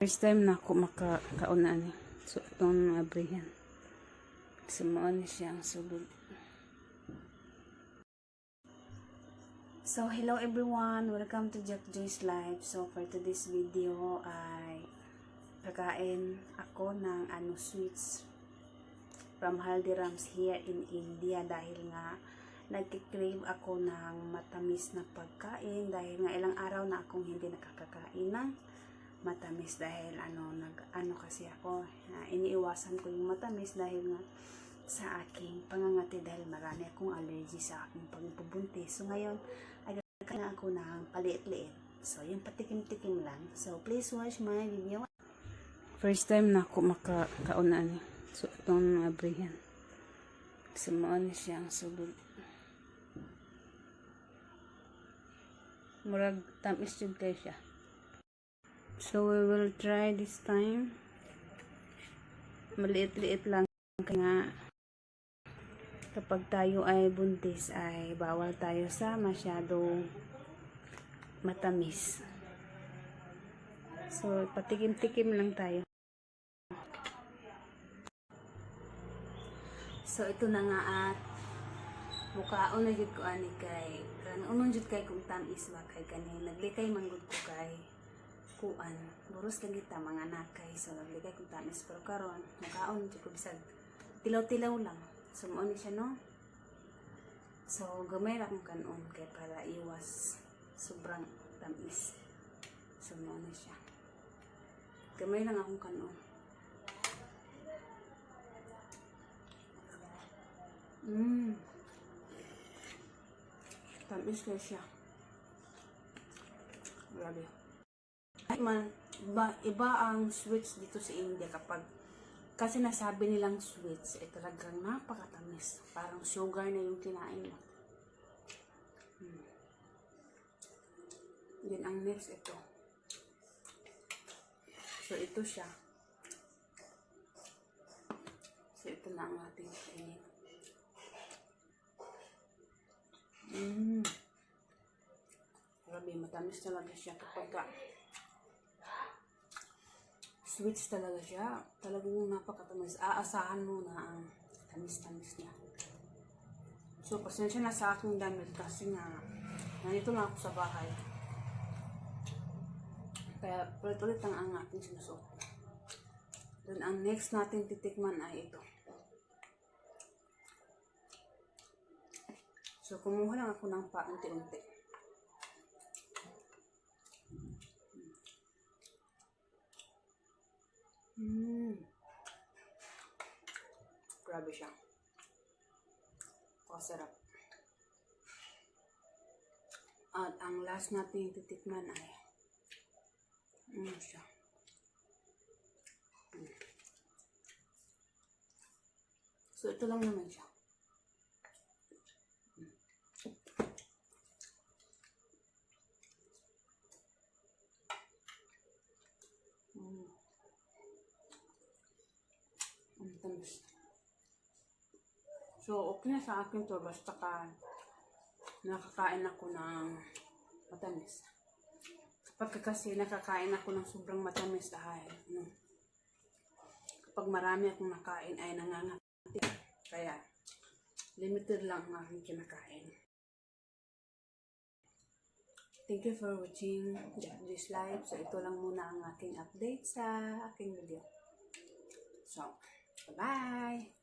First time na ako makakauna ni. So, itong abrihan. Sumaan siya ang sulod. So, hello everyone. Welcome to Jack Joy's Life. So, for today's video ay kakain ako ng sweets from Haldiram's here in India dahil nga nagkikrave ako ng matamis na pagkain dahil nga ilang araw na akong hindi nakakakain ng matamis dahil kasi ako iniiwasan ko yung matamis dahil nga sa aking pangangati dahil marami akong allergy sa aking pagpubuntis. So ngayon ay na ako ng paliit-liit. So yung patikim-tikim lang. So please watch my video. First time na ako makakauna ni. So itong abrihan. Sumaan siya ang sulod. Murag tamis jud kay siya. So, we will try this time. Maliit-liit lang. Kaya kapag tayo ay buntis, ay bawal tayo sa masyadong matamis. So, patikim-tikim lang tayo. So, ito na nga at mukhaon na jud ko ani kay kanon jud kay kung tamis ba kay kani naglikay manggod ko kay kuan buros lang kita mga nakay so nagligay kong tamis pero karon makaon jud ko bisag tilaw-tilaw lang so mo ni siya no. So gamay ra kong kanon kay para iwas sobrang tamis. So mo ni siya gamay lang akong kanon. Tamis kay siya, grabe. Iba ang sweets dito sa India kapag kasi nasabi nilang sweets talagang napakatamis, parang sugar na yung kinain mo. Yan ang next ito. So ito siya. So ito na ang ating kainin. Grabe, matamis talaga siya kapag sweets talaga siya. Talagang napakatamis. Aasahan mo na ang tamis-tamis niya. So, pasensya na sa aking damit kasi nga nandito na ako sa bahay. Kaya ulit-ulit ang aking sinusuot. Then, ang next natin titikman ay ito. So, kumuha lang ako ng paunti-unti. Grabe siya. Sarap. At ang last natin titikman ay siya. So, ito lang naman siya. Tamis. So, okay na sa akin to basta nakakain ako ng matamis. Kapag kasi nakakain ako ng sobrang matamis dahil kapag marami akong nakain ay nangangati. Kaya, limited lang ang aking kinakain. Thank you for watching Jack Joy's Life. So, ito lang muna ang aking update sa aking video. So, bye-bye!